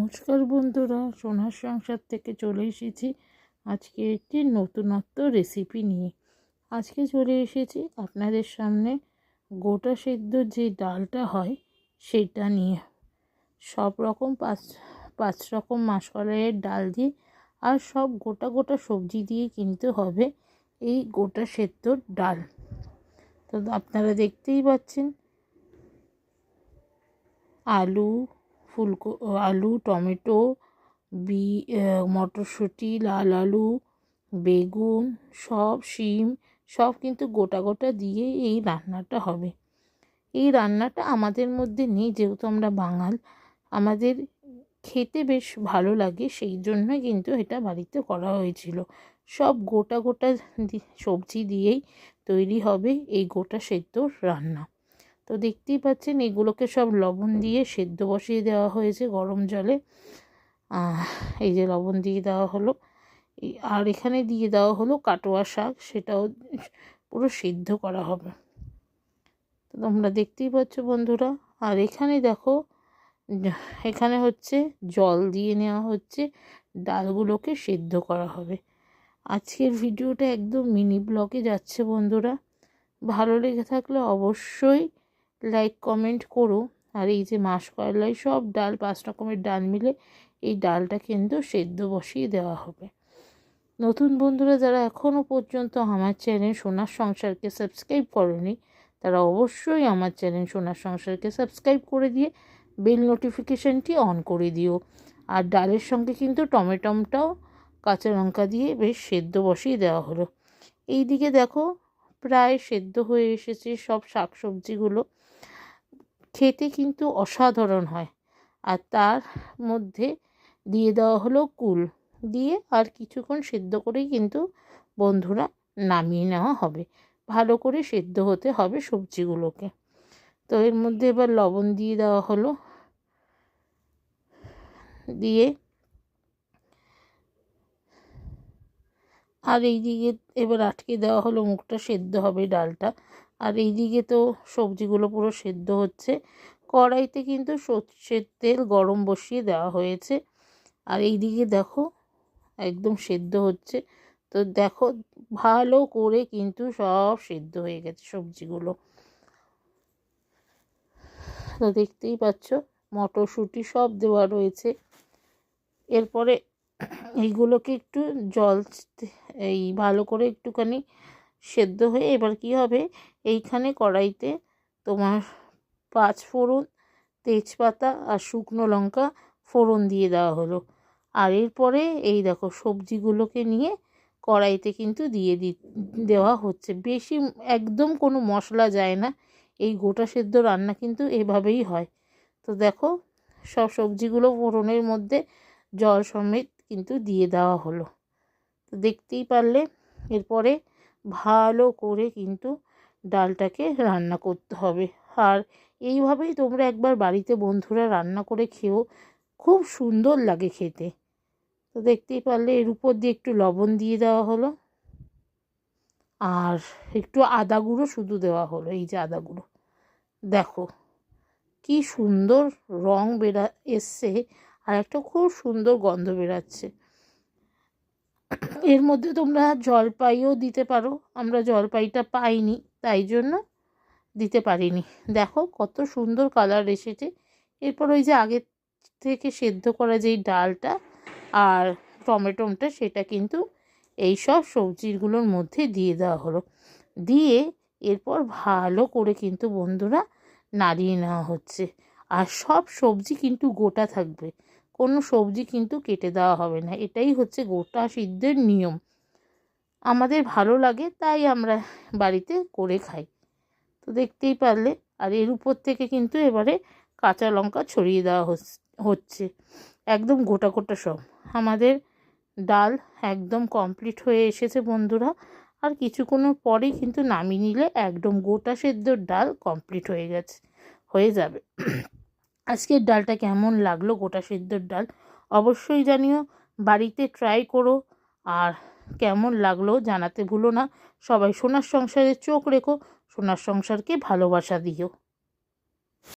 নমস্কার বন্ধুরা, সোনার সংসার থেকে চলে এসেছি আজকে একটি নতুনত্ব রেসিপি নিয়ে। আজকে চলে এসেছি আপনাদের সামনে গোটা সেদ্ধ যে ডালটা হয় সেটা নিয়ে। সব রকম পাঁচ রকম মাসকলাইয়ের ডাল দিয়ে আর সব গোটা গোটা সবজি দিয়ে কিনতে হবে এই গোটা সেদ্ধর ডাল। তো আপনারা দেখতেই পাচ্ছেন আলু, টমেটো, মটরশুঁটি, লাল আলু, বেগুন, শিম সব কিন্তু গোটা গোটা দিয়ে এই রান্নাটা হবে। এই রান্নাটা আমাদের মধ্যে নেই, যেহেতু আমরা বাঙাল, আমাদের খেতে বেশ ভালো লাগে, সেই জন্য কিন্তু এটা বাড়িতে করা হয়েছিল। সব গোটা গোটা সবজি দিয়েই তৈরি হবে এই গোটা সেদ্ধ রান্না। তো দেখতেই পাচ্ছেন এগুলোকে সব লবণ দিয়ে সেদ্ধ বসিয়ে দেওয়া হয়েছে গরম জলে। এই যে লবণ দিয়ে দেওয়া হলো, আর এখানে দিয়ে দেওয়া হলো কাটোয়া শাক, সেটাও পুরো সিদ্ধ করা হবে। তো তোমরা দেখতেই পাচ্ছ বন্ধুরা। আর এখানে দেখো, এখানে হচ্ছে জল দিয়ে নেওয়া হচ্ছে, ডালগুলোকে সেদ্ধ করা হবে। আজকের ভিডিওটা একদম মিনি ব্লগে যাচ্ছে বন্ধুরা। ভালো লেগে থাকলে অবশ্যই লাইক কমেন্ট করো। আর এই যে মাসকলাই সব ডাল, 5 রকমের ডাল মিলে এই ডালটা কিন্তু সেদ্ধ বসিয়ে দেওয়া হবে। নতুন বন্ধুরা যারা এখনও পর্যন্ত আমার চ্যানেল সোনার সংসারকে সাবস্ক্রাইব করেনি, তারা অবশ্যই আমার চ্যানেল সোনার সংসারকে সাবস্ক্রাইব করে দিয়ে বেল নোটিফিকেশানটি অন করে দিও। আর ডালের সঙ্গে কিন্তু টমেটোটাও কাঁচা লঙ্কা দিয়ে বেশ সেদ্ধ বসিয়ে দেওয়া হলো। এই দিকে দেখো প্রায় সেদ্ধ হয়ে এসেছে সব শাকসবজিগুলো, খেতে কিন্তু অসাধারণ হয়। আর তার মধ্যে দিয়ে দেওয়া হলো কুল দিয়ে, আর কিছুক্ষণ সেদ্ধ করেই কিন্তু বন্ধুরা নামিয়ে নেওয়া হবে। ভালো করে সেদ্ধ হতে হবে সবজিগুলোকে। তো এর মধ্যে এবার লবণ দিয়ে দেওয়া হলো, দিয়ে আর এই দিকে এবার আটকে দেওয়া হলো, মুখটা সেদ্ধ হবে ডালটা। আর এই দিকে তো সবজিগুলো পুরো সেদ্ধ হচ্ছে। কড়াইতে কিন্তু সর্ষের তেল গরম বসিয়ে দেওয়া হয়েছে। আর এই দিকে দেখো একদম সেদ্ধ হচ্ছে। তো দেখো ভালো করে কিন্তু সব সেদ্ধ হয়ে গেছে সবজিগুলো। তো দেখতেই পাচ্ছ মটরশুঁটি সব দেওয়া রয়েছে। এরপরে এইগুলোকে একটু এই ভালো করে একটুখানি সেদ্ধ হয়ে এবার কি হবে, এইখানে কড়াইতে তোমার 5 ফোড়ন, তেজপাতা আর শুকনো লঙ্কা ফোড়ন দিয়ে দেওয়া হলো। আর এরপরে এই দেখো সবজিগুলোকে নিয়ে কড়াইতে কিন্তু দেওয়া হচ্ছে। বেশি একদম কোনো মশলা যায় না, এই গোটা সেদ্ধ রান্না কিন্তু এভাবেই হয়। তো দেখো সব সবজিগুলো ফোড়নের মধ্যে জল সমেত কিন্তু দিয়ে দেওয়া হলো। তো দেখতেই পারলে এরপরে ভালো করে কিন্তু ডালটাকে রান্না করতে হবে। আর এইভাবেই তোমরা একবার বাড়িতে বন্ধুরা রান্না করে খেও, খুব সুন্দর লাগে খেতে। তো দেখতেই পারলে এর উপর দিয়ে একটু লবণ দিয়ে দেওয়া হলো, আর একটু আদা গুঁড়ো শুধু দেওয়া হলো। এই যে আদা গুঁড়ো দেখো কি সুন্দর রং এসছে, আর একটা খুব সুন্দর গন্ধ বেরাচ্ছে। এর মধ্যে তোমরা জলপাইও দিতে পারো, আমরা জলপাইটা পাইনি তাই জন্য দিতে পারিনি। দেখো কত সুন্দর কালার এসেছে। এরপর ওই যে আগে থেকে সেদ্ধ করা যেই ডালটা আর টমেটোটা, সেটা কিন্তু এই সব সবজিগুলোর মধ্যে দিয়ে দেওয়া হলো। দিয়ে এরপর ভালো করে কিন্তু বন্ধুরা নাড়িয়ে নেওয়া হচ্ছে। আর সব সবজি কিন্তু গোটা থাকবে, কোনো সবজি কিন্তু কেটে দেওয়া হবে না। এটাই হচ্ছে গোটা সিদ্ধের নিয়ম, আমাদের ভালো লাগে তাই আমরা বাড়িতে করে খাই। তো দেখতেই পারলে। আর এর উপর থেকে কিন্তু এবারে কাঁচা লঙ্কা ছড়িয়ে দেওয়া হচ্ছে একদম গোটা গোটা সব। আমাদের ডাল একদম কমপ্লিট হয়ে এসেছে বন্ধুরা। আর কিছুক্ষণের পরেই কিন্তু নামিয়ে নিলে একদম গোটা সেদ্ধ ডাল কমপ্লিট হয়ে যাবে। আজকের ডালটা কেমন লাগলো, গোটা সেদ্ধর ডাল অবশ্যই জানিও, বাড়িতে ট্রাই করো। আর কেমন লাগলো জানাতে ভুলো না। সবাই সোনার সংসারে চোখ রেখো, সোনার সংসারকে ভালোবাসা দিও।